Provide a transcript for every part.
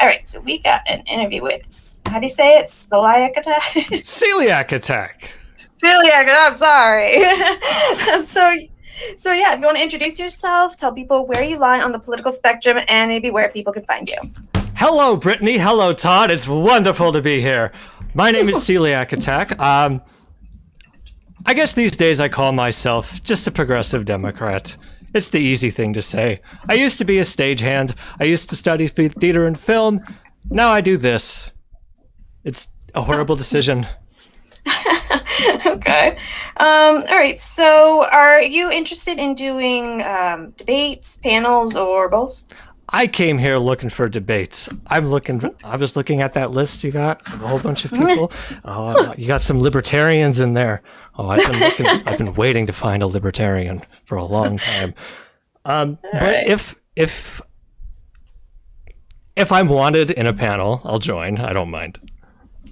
All right, so we got an interview with, how do you say it? Celiacattack? Celiacattack. Celiac, I'm sorry. So yeah, if you want to introduce yourself, tell people where you lie on the political spectrum and maybe where people can find you. Hello, Brittany. Hello, Todd. It's wonderful to be here. My name is Celiacattack. I guess these days I call myself just a progressive Democrat. It's the easy thing to say. I used to be a stagehand. I used to study theater and film. Now I do this. It's a horrible decision. Okay. All right. So are you interested in doing debates, panels, or both? I came here looking for debates. I was looking at that list you got, a whole bunch of people. Oh, you got some libertarians in there. Oh, I've been waiting to find a libertarian for a long time. But right. if I'm wanted in a panel, I'll join. I don't mind.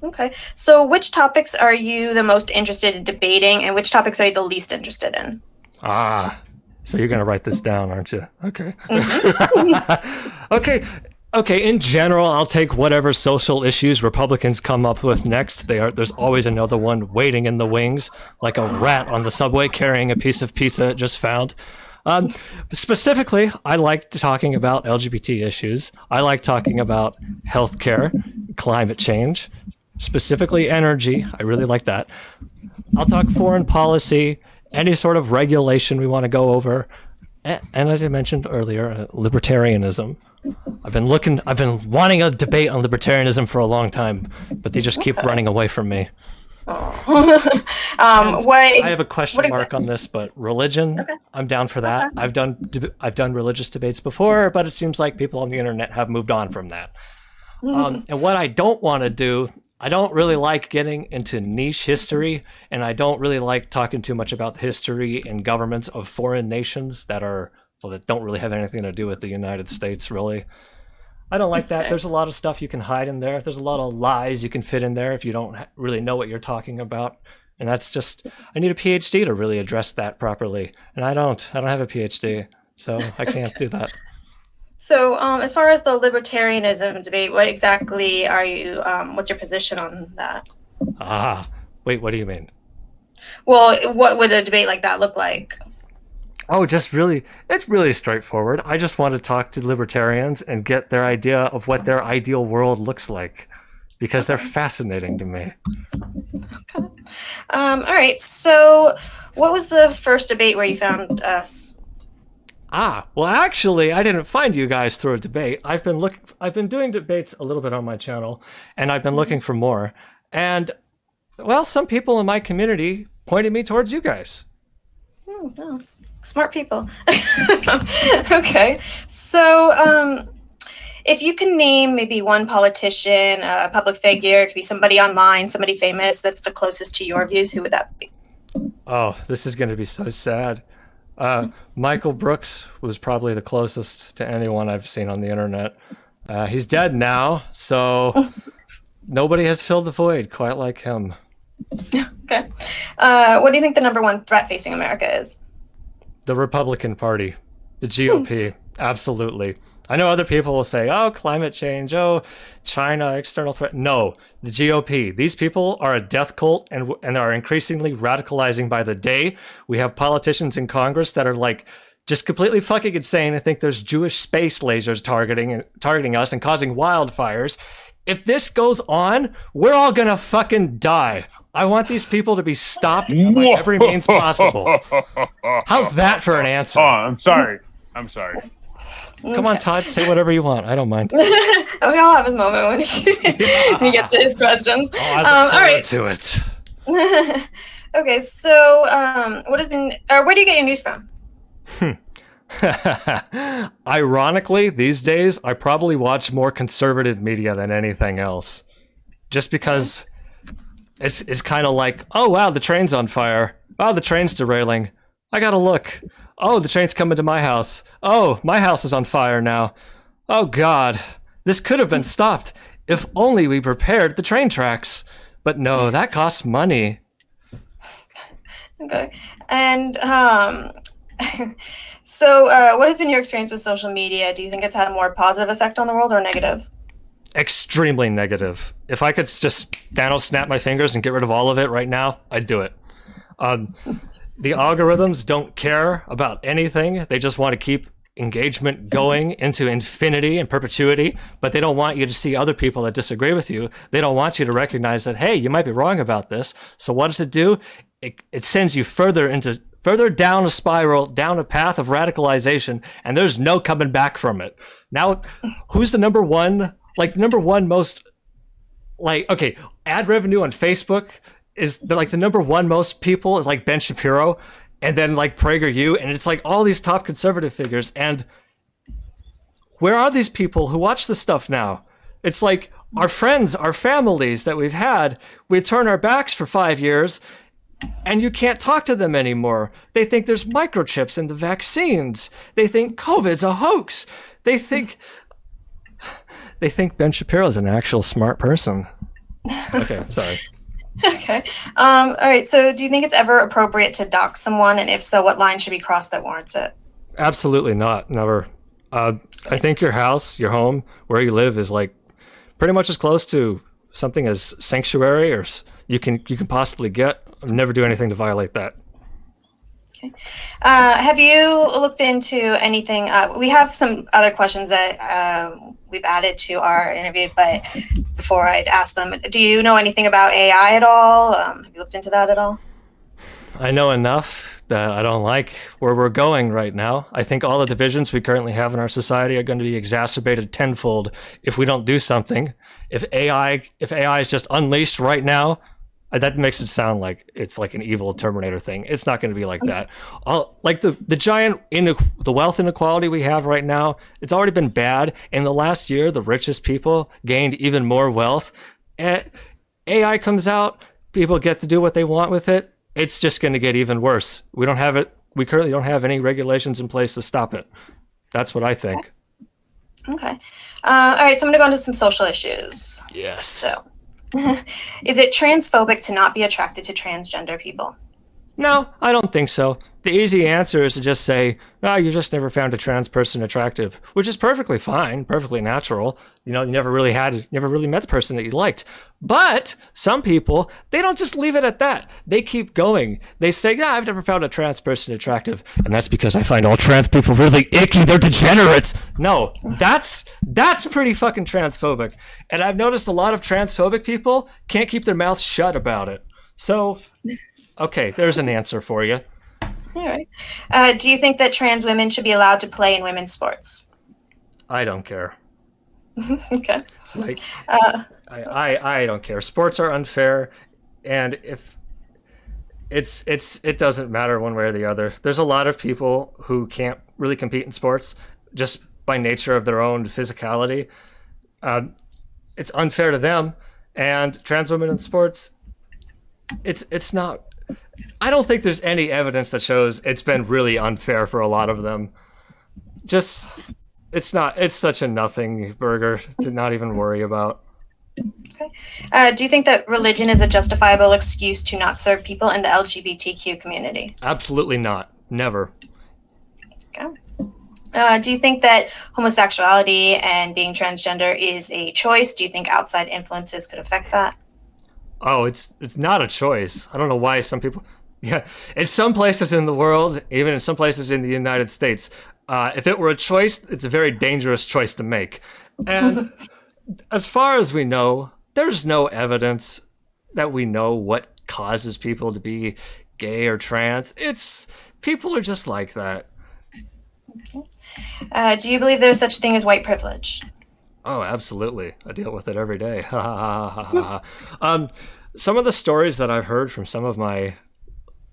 Okay. So which topics are you the most interested in debating, and which topics are you the least interested in? So you're going to write this down, aren't you? Okay. Mm-hmm. Okay. In general, I'll take whatever social issues Republicans come up with next. There's always another one waiting in the wings, like a rat on the subway carrying a piece of pizza it just found. Specifically, I like talking about LGBT issues. I like talking about healthcare, climate change, specifically energy. I really like that. I'll talk foreign policy, any sort of regulation we want to go over, and as I mentioned earlier, libertarianism. I've been wanting a debate on libertarianism for a long time, but they just keep running away from me. Oh. I have a question mark on this, but religion, Okay. I'm down for that. Okay. I've done religious debates before, but it seems like people on the internet have moved on from that. And what I don't want to do, I don't really like getting into niche history, and I don't really like talking too much about the history and governments of foreign nations that don't really have anything to do with the United States, really. I don't like that. Okay. There's a lot of stuff you can hide in there. There's a lot of lies you can fit in there if you don't really know what you're talking about. And that's just, I need a PhD to really address that properly. And I don't have a PhD, so I can't do that. So, as far as the libertarianism debate, what exactly are you? What's your position on that? Wait, what do you mean? Well, what would a debate like that look like? Oh, it's really straightforward. I just want to talk to libertarians and get their idea of what their ideal world looks like, because they're fascinating to me. Okay. All right. So, what was the first debate where you found us? Well, actually, I didn't find you guys through a debate. I've been doing debates a little bit on my channel, and I've been looking for more. And, well, some people in my community pointed me towards you guys. Oh, no. Smart people. Okay. So, if you can name maybe one politician, a public figure, it could be somebody online, somebody famous that's the closest to your views, who would that be? Oh, this is going to be so sad. Michael Brooks was probably the closest to anyone I've seen on the internet. He's dead now, so nobody has filled the void quite like him. Okay. What do you think the number one threat facing America is? The Republican Party, the GOP, absolutely. I know other people will say, oh, climate change, oh, China, external threat. No, the GOP. These people are a death cult and are increasingly radicalizing by the day. We have politicians in Congress that are like just completely fucking insane and think there's Jewish space lasers targeting us and causing wildfires. If this goes on, we're all gonna fucking die. I want these people to be stopped by every means possible. How's that for an answer? Oh, I'm sorry. Come on, Todd, say whatever you want. I don't mind. We all have his moment when he gets to his questions. Oh, I look forward to it. Okay, so where do you get your news from? Ironically, these days, I probably watch more conservative media than anything else. Just because it's kind of like, oh, wow, the train's on fire. Oh, the train's derailing. I gotta look. Oh, the train's coming to my house. Oh, my house is on fire now. Oh, God. This could have been stopped if only we prepared the train tracks. But no, that costs money. Okay. And so what has been your experience with social media? Do you think it's had a more positive effect on the world or negative? extremely negative. If I could just Thanos snap my fingers and get rid of all of it right now, I'd do it. The algorithms don't care about anything. They just want to keep engagement going into infinity and perpetuity, but they don't want you to see other people that disagree with you. They don't want you to recognize that, hey, you might be wrong about this. So what does it do? It sends you further down a spiral, down a path of radicalization, and there's no coming back from it. Now, who's the number one, most, okay, ad revenue on Facebook is the number one most people is like Ben Shapiro, and then like PragerU, and it's like all these top conservative figures. And where are these people who watch this stuff now? It's like our friends, our families that we've had, we turn our backs for 5 years, and you can't talk to them anymore. They think there's microchips in the vaccines. They think COVID's a hoax. They think Ben Shapiro's an actual smart person. Okay, sorry. Okay. All right. So do you think it's ever appropriate to dox someone? And if so, what line should be crossed that warrants it? Absolutely not. Never. I think your house, your home, where you live is like pretty much as close to something as sanctuary or you can possibly get. I'll never do anything to violate that. Okay. Have you looked into anything? We have some other questions that we've added to our interview, but before I'd ask them, do you know anything about AI at all? Have you looked into that at all? I know enough that I don't like where we're going right now. I think all the divisions we currently have in our society are going to be exacerbated tenfold if we don't do something. If AI is just unleashed right now, that makes it sound like it's like an evil Terminator thing. It's not going to be like that. Like the giant the wealth inequality we have right now, it's already been bad. In the last year, the richest people gained even more wealth. And AI comes out, people get to do what they want with it. It's just going to get even worse. We currently don't have any regulations in place to stop it. That's what I think. Okay. All right, so I'm going to go into some social issues. Yes. So, is it transphobic to not be attracted to transgender people? No, I don't think so. The easy answer is to just say, "Oh, you just never found a trans person attractive," which is perfectly fine, perfectly natural. You never really met the person that you liked. But some people, they don't just leave it at that. They keep going. They say, "Yeah, I've never found a trans person attractive, and that's because I find all trans people really icky. They're degenerates." No, that's pretty fucking transphobic. And I've noticed a lot of transphobic people can't keep their mouths shut about it. So, okay, there's an answer for you. All right. Do you think that trans women should be allowed to play in women's sports? I don't care. Okay. Like, I don't care. Sports are unfair, and if it doesn't matter one way or the other. There's a lot of people who can't really compete in sports just by nature of their own physicality. It's unfair to them, and trans women in sports, it's not. I don't think there's any evidence that shows it's been really unfair for a lot of them. Just, it's such a nothing burger to not even worry about. Okay. Do you think that religion is a justifiable excuse to not serve people in the LGBTQ community? Absolutely not. Never. Okay. Do you think that homosexuality and being transgender is a choice? Do you think outside influences could affect that? Oh, it's not a choice. I don't know why some people... Yeah, in some places in the world, even in some places in the United States, if it were a choice, it's a very dangerous choice to make. And as far as we know, there's no evidence that we know what causes people to be gay or trans. People are just like that. Okay. Do you believe there's such a thing as white privilege? Oh, absolutely. I deal with it every day. Some of the stories that I've heard from some of my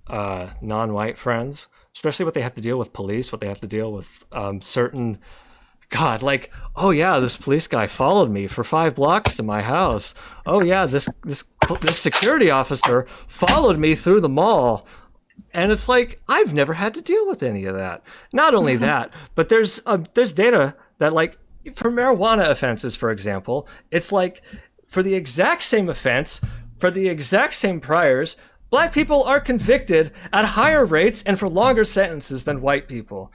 non-white friends, especially what they have to deal with police, what they have to deal with certain... God, like, oh yeah, this police guy followed me for 5 blocks to my house. Oh yeah, this security officer followed me through the mall. And it's like, I've never had to deal with any of that. Not only that, but there's data that, like, for marijuana offenses, for example, it's like for the exact same offense, for the exact same priors, Black people are convicted at higher rates and for longer sentences than white people.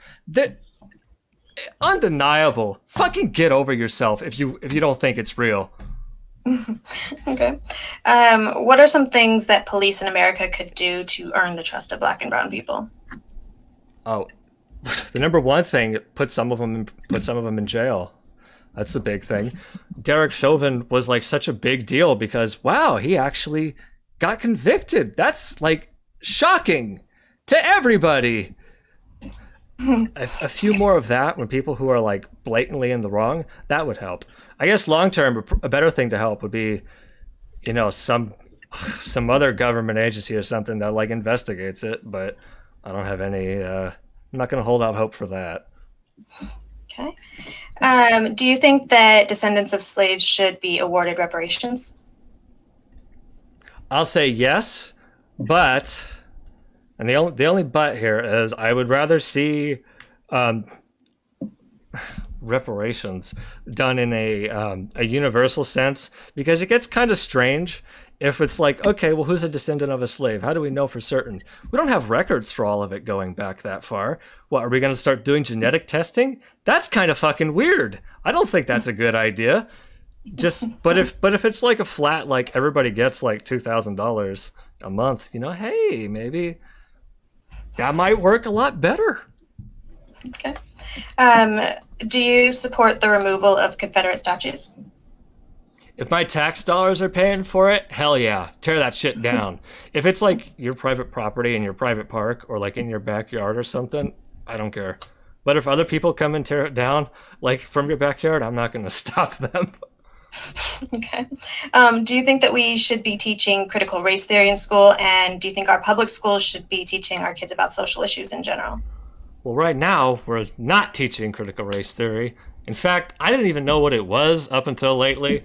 undeniable. Fucking get over yourself if you don't think it's real. Okay. What are some things that police in America could do to earn the trust of Black and brown people? Oh, the number one thing, put some of them in jail. That's the big thing. Derek Chauvin was like such a big deal because wow, he actually got convicted. That's like shocking to everybody. A few more of that when people who are like blatantly in the wrong, that would help. I guess long term, a better thing to help would be, you know, some other government agency or something that like investigates it. But I don't have any. I'm not going to hold out hope for that. Okay. Do you think that descendants of slaves should be awarded reparations? I'll say yes, but, and the only but here is I would rather see reparations done in a universal sense, because it gets kind of strange if it's like, okay, well, who's a descendant of a slave? How do we know for certain? We don't have records for all of it going back that far. What, are we going to start doing genetic testing? That's kind of fucking weird. I don't think that's a good idea. But if it's like a flat, like everybody gets like $2,000 a month, you know, hey, maybe that might work a lot better. Okay. Do you support the removal of Confederate statues? If my tax dollars are paying for it, hell yeah, tear that shit down. If it's like your private property in your private park or like in your backyard or something, I don't care. But if other people come and tear it down, like from your backyard, I'm not going to stop them. Okay. Do you think that we should be teaching critical race theory in school? And do you think our public schools should be teaching our kids about social issues in general? Well, right now, we're not teaching critical race theory. In fact, I didn't even know what it was up until lately.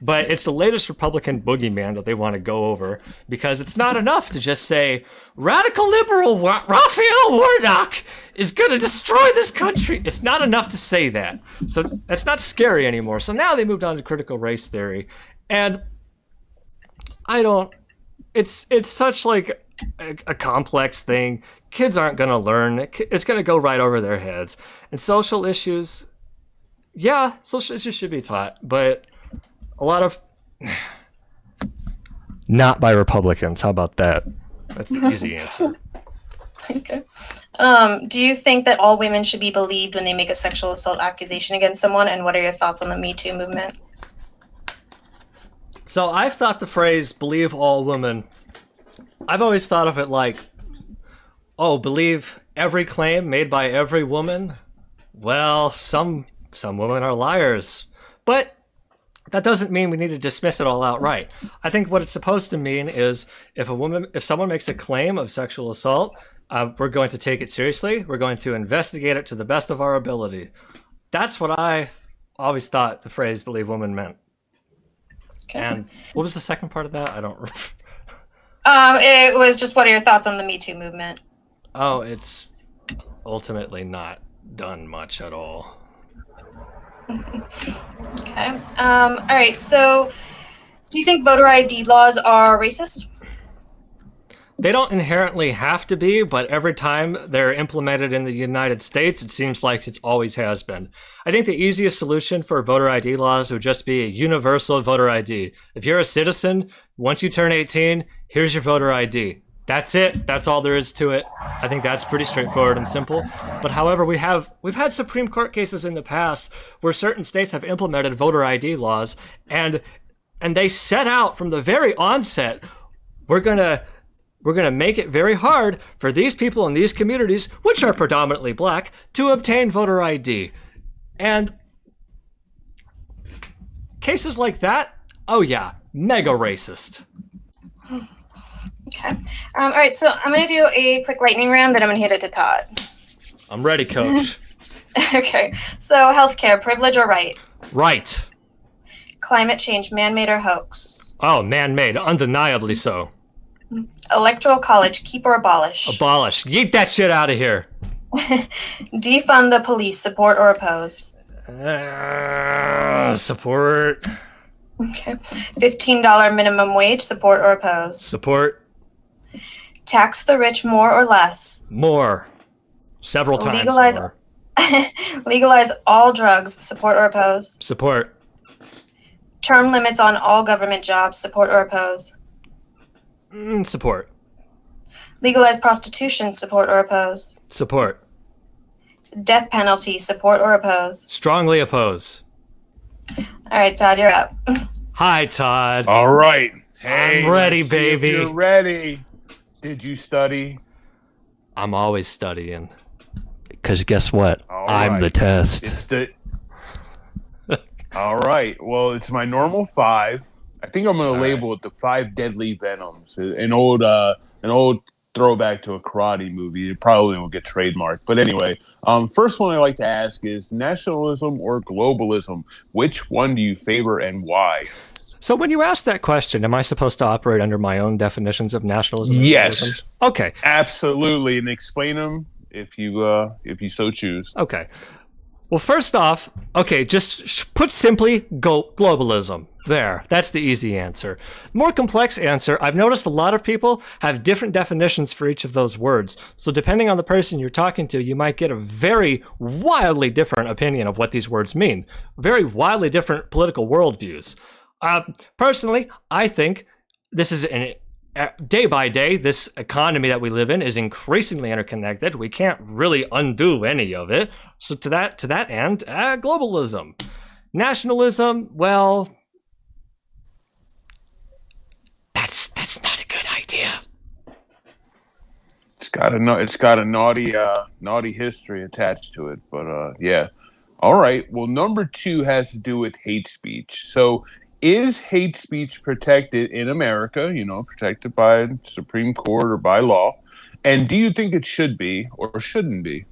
But it's the latest Republican boogeyman that they want to go over, because it's not enough to just say, radical liberal Raphael Warnock is going to destroy this country. It's not enough to say that. So that's not scary anymore. So now they moved on to critical race theory. And it's such like a complex thing. Kids aren't going to learn. It's going to go right over their heads. And social issues, yeah, social issues should be taught, but a lot of not by Republicans. How about that? That's the easy answer. Okay. Do you think that all women should be believed when they make a sexual assault accusation against someone? And what are your thoughts on the Me Too movement? So I've thought the phrase "believe all women." I've always thought of it like, oh, believe every claim made by every woman. Well, some women are liars, but that doesn't mean we need to dismiss it all outright. I think what it's supposed to mean is if someone makes a claim of sexual assault, we're going to take it seriously. We're going to investigate it to the best of our ability. That's what I always thought the phrase "believe women" meant. Okay. And what was the second part of that? I don't remember. It was just, what are your thoughts on the Me Too movement? Oh, it's ultimately not done much at all. Okay. All right. So, do you think voter ID laws are racist? They don't inherently have to be, but every time they're implemented in the United States, it seems like it always has been. I think the easiest solution for voter ID laws would just be a universal voter ID. If you're a citizen, once you turn 18, here's your voter ID. That's it. That's all there is to it. I think that's pretty straightforward and simple. But however, we've had Supreme Court cases in the past where certain states have implemented voter ID laws, and they set out from the very onset, we're gonna make it very hard for these people in these communities, which are predominantly black, to obtain voter ID. And cases like that, oh yeah, mega racist. Okay. All right. So I'm going to do a quick lightning round, then I'm going to hit it to Todd. I'm ready, Coach. Okay. So healthcare, privilege or right? Right. Climate change, man-made or hoax? Oh, man-made, undeniably so. Electoral college, keep or abolish? Abolish. Yeet that shit out of here. Defund the police, support or oppose? Support. Okay. $15 minimum wage, support or oppose? Support. Tax the rich more or less? More. Several times Legalize more. Legalize all drugs, support or oppose. Support. Term limits on all government jobs, support or oppose. Support. Legalize prostitution, support or oppose. Support. Death penalty, support or oppose. Strongly oppose. All right, Todd, you're up. Hi, Todd. All right. Hey, I'm ready, let's see if baby. you're ready. Did you study? I'm always studying. Because guess what? All I'm right. the test. It's the. All right. Well, it's my normal 5. I think I'm going to label it the 5 deadly venoms. An old throwback to a karate movie. It probably will get trademarked. But anyway, first one I like to ask is nationalism or globalism? Which one do you favor and why? So when you ask that question, am I supposed to operate under my own definitions of nationalism? And Yes. globalism? Okay. Absolutely, and explain them if you so choose. Okay. Well, first off, okay, just put simply, globalism. There, that's the easy answer. More complex answer, I've noticed a lot of people have different definitions for each of those words. So depending on the person you're talking to, you might get a very wildly different opinion of what these words mean. Very wildly different political worldviews. Personally, I think this is day by day, this economy that we live in is increasingly interconnected. We can't really undo any of it. So to that end, globalism. Nationalism, well, that's not a good idea. It's got a naughty history attached to it, but yeah. All right. Well, number 2 has to do with hate speech. So, is hate speech protected in America? Protected by the Supreme Court or by law? And do you think it should be or shouldn't be?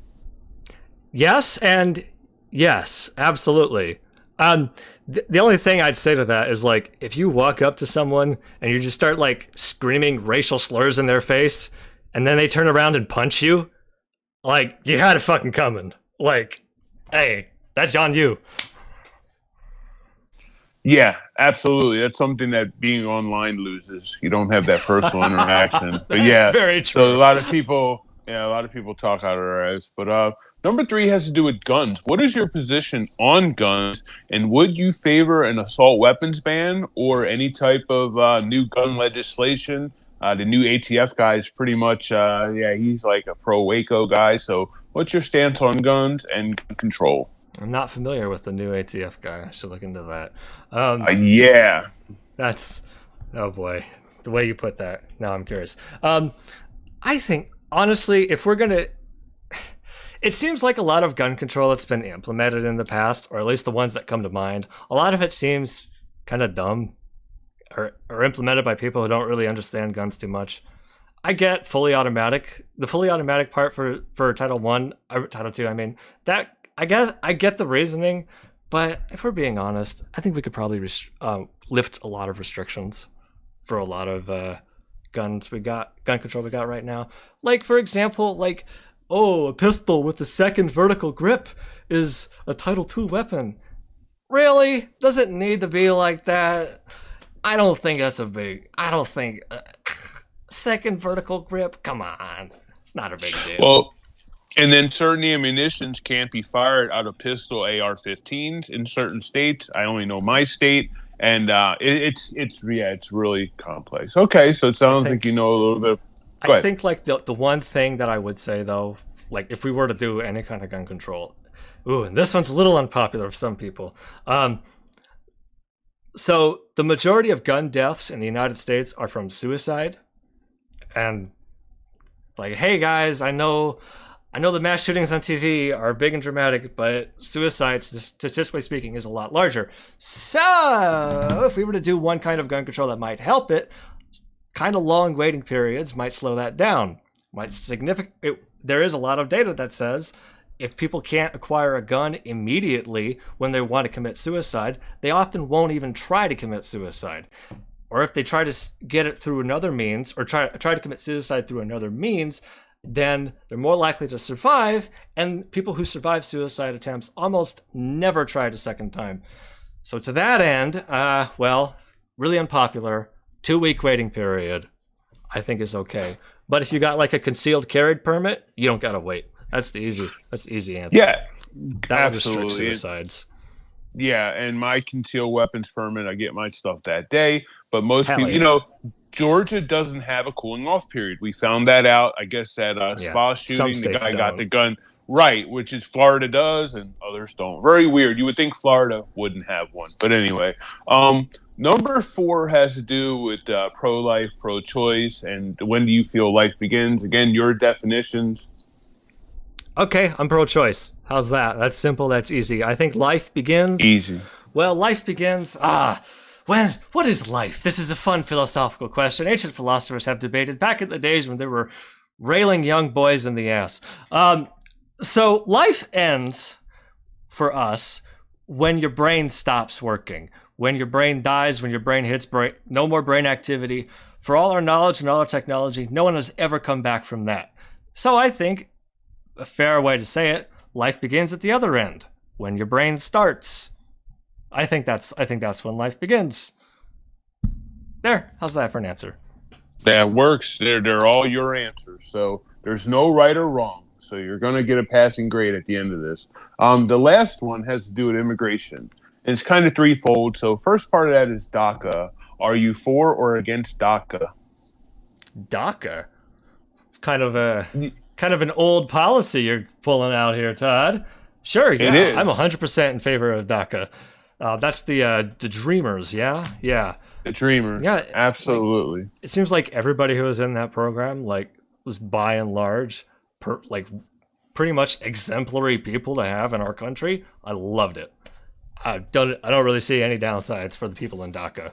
Yes, and yes, absolutely. The only thing I'd say to that is, like, if you walk up to someone and you just start, like, screaming racial slurs in their face, and then they turn around and punch you, like, you had it fucking coming. Like, hey, that's on you. Yeah, absolutely. That's something that being online loses. You don't have that personal interaction. But yeah, That's very true. so a lot of people talk out of their eyes. But number 3 has to do with guns. What is your position on guns, and would you favor an assault weapons ban or any type of new gun legislation? The new ATF guy is pretty much, he's like a pro Waco guy. So what's your stance on guns and gun control? I'm not familiar with the new ATF guy. I should look into that. Yeah. That's, oh boy, the way you put that. Now I'm curious. I think, honestly, if we're going to, it seems like a lot of gun control that's been implemented in the past, or at least the ones that come to mind, a lot of it seems kind of dumb or implemented by people who don't really understand guns too much. I get fully automatic, the fully automatic part for Title 1, Title 2, I mean, that, I guess I get the reasoning, but if we're being honest, I think we could probably lift a lot of restrictions for a lot of gun control we got right now. Like, for example, like, a pistol with the second vertical grip is a Title II weapon. Really? Does it need to be like that? I don't think that's second vertical grip? Come on. It's not a big deal. Well, and then certain ammunitions can't be fired out of pistol AR-15s in certain states. I only know my state, and it's really complex. Okay, so it sounds like you know a little bit. Go ahead. I think like the one thing that I would say though, like if we were to do any kind of gun control, and this one's a little unpopular with some people. So the majority of gun deaths in the United States are from suicide, and like, hey guys, I know the mass shootings on TV are big and dramatic, but suicide, statistically speaking, is a lot larger. So if we were to do one kind of gun control that might help it, kind of long waiting periods might slow that down. There is a lot of data that says if people can't acquire a gun immediately when they want to commit suicide, they often won't even try to commit suicide. Or if they try to get it through another means, or try to commit suicide through another means, then they're more likely to survive, and people who survive suicide attempts almost never try it a second time. So to that end, really unpopular, 2-week waiting period, I think is okay. But if you got like a concealed carry permit, you don't gotta wait. That's the easy answer. Yeah, That would restrict Absolutely. suicides. Yeah, and my concealed weapons permit, I get my stuff that day. But most Hell people, yeah. Georgia doesn't have a cooling off period. We found that out, I guess, at spa Some shooting. The states guy got don't. the gun right, which is Florida does, and others don't. Very weird. You would think Florida wouldn't have one, but anyway. Number 4 has to do with pro-life, pro-choice, and when do you feel life begins? Again, your definitions. Okay, I'm pro-choice. How's that? That's simple. That's easy. I think life begins. Easy. Well, life begins. What is life? This is a fun philosophical question. Ancient philosophers have debated back in the days when they were railing young boys in the ass. So life ends for us when your brain stops working, when your brain dies, when your brain hits no more brain activity. For all our knowledge and all our technology, no one has ever come back from that. So I think a fair way to say it, life begins at the other end, when your brain starts. I think that's when life begins. There, how's that for an answer? That works. They're all your answers. So there's no right or wrong. So you're going to get a passing grade at the end of this. The last one has to do with immigration. And it's kind of threefold. So first part of that is DACA. Are you for or against DACA? DACA? It's kind of an old policy you're pulling out here, Todd. Sure, yeah. It is. I'm 100% in favor of DACA. That's the Dreamers, yeah? Yeah. The Dreamers. Yeah, absolutely. It seems like everybody who was in that program, was by and large, pretty much exemplary people to have in our country. I loved it. I don't really see any downsides for the people in DACA.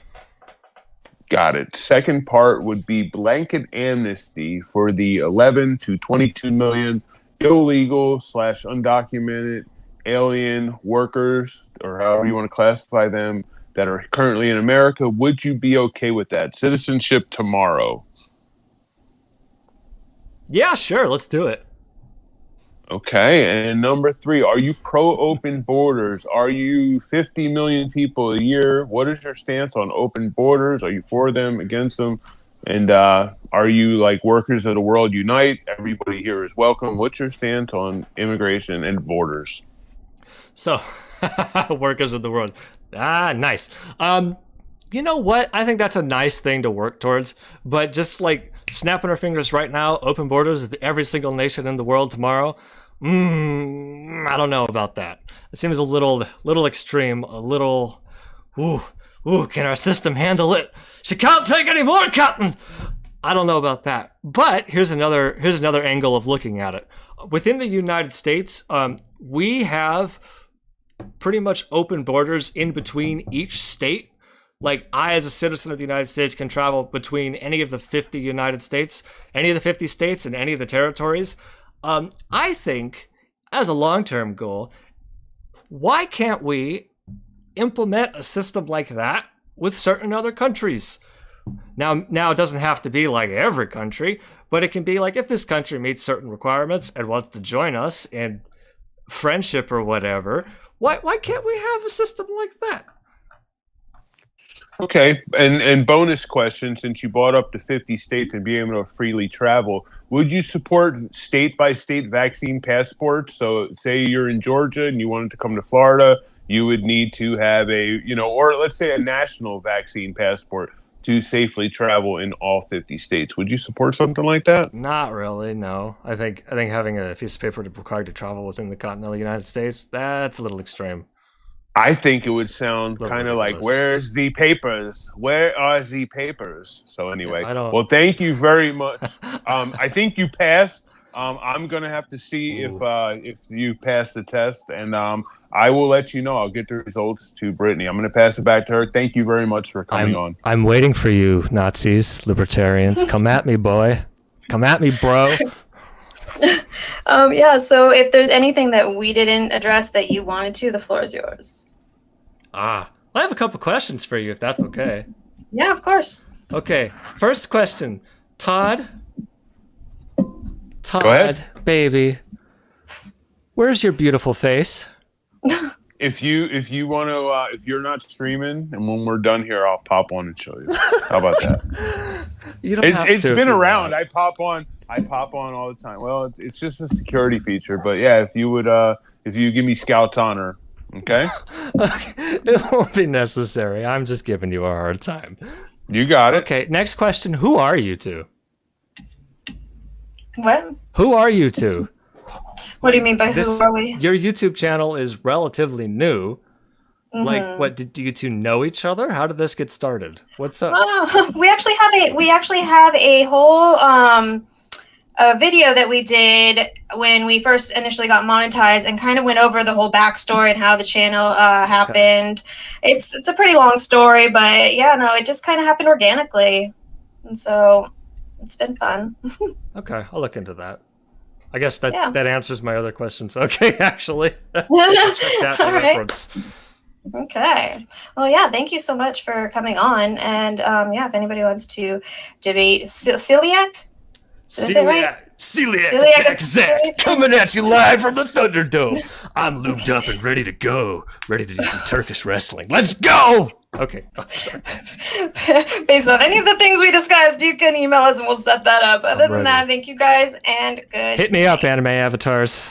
Got it. Second part would be blanket amnesty for the 11 to 22 million illegal / undocumented alien workers, or however you want to classify them, that are currently in America. Would you be okay with that? Citizenship tomorrow. Yeah, sure. Let's do it. Okay. And number 3, are you pro-open borders? Are you 50 million people a year? What is your stance on open borders? Are you for them, against them? And are you like workers of the world unite? Everybody here is welcome. What's your stance on immigration and borders? So, workers of the world. Nice. You know what? I think that's a nice thing to work towards, but just snapping our fingers right now, open borders with every single nation in the world tomorrow. I don't know about that. It seems a little extreme, a little, can our system handle it? She can't take any more cotton. I don't know about that. But here's another angle of looking at it. Within the United States, we have pretty much open borders in between each state. I, as a citizen of the United States, can travel between any of the 50 United States, any of the 50 states, and any of the territories. I think, as a long-term goal, why can't we implement a system like that with certain other countries? Now it doesn't have to be like every country, but it can be like if this country meets certain requirements and wants to join us in friendship or whatever, why can't we have a system like that? Okay, and bonus question, since you brought up the 50 states and being able to freely travel, would you support state-by-state vaccine passports? So say you're in Georgia and you wanted to come to Florida, you would need to have or let's say a national vaccine passport to safely travel in all 50 states. Would you support something like that? Not really, no. I think having a piece of paper required to travel within the continental United States, that's a little extreme. I think it would sound kind of like, where's the papers? Where are the papers? So anyway, well, thank you very much. I think you passed. I'm going to have to see if you passed the test, and I will let you know. I'll get the results to Brittany. I'm going to pass it back to her. Thank you very much for coming on. I'm waiting for you, Nazis, libertarians. Come at me, boy. Come at me, bro. So if there's anything that we didn't address that you wanted to, the floor is yours. I have a couple questions for you, if that's okay. Yeah, of course. Okay, first question. Todd, Go ahead. baby, where's your beautiful face? If you want to, if you're not streaming, and when we're done here, I'll pop on and show you. How about that? You don't have It's to if been you around. want. I pop on all the time. Well, it's just a security feature, but yeah, if you give me Scout's honor, okay? It won't be necessary. I'm just giving you a hard time. You got it. Okay, next question. Who are you two? What? Who are you two? What do you mean by who are we? Your YouTube channel is relatively new. Like, what, did you two know each other? How did this get started? What's up? Oh, we actually have a whole a video that we did when we first initially got monetized, and kind of went over the whole backstory and how the channel happened. Okay. It's a pretty long story, but yeah, no, it just kind of happened organically, and so it's been fun. Okay, I'll look into that. I guess that answers my other questions. Okay, actually. Check that for reference. Okay. Well, yeah, thank you so much for coming on. And yeah, if anybody wants to debate celiac? Did I say it right? Celiac Zach, coming at you live from the Thunderdome. I'm lubed up and ready to go. Ready to do some Turkish wrestling. Let's go! Okay. Based on any of the things we discussed, you can email us and we'll set that up. Other than that, thank you guys and good Hit me up, anime avatars.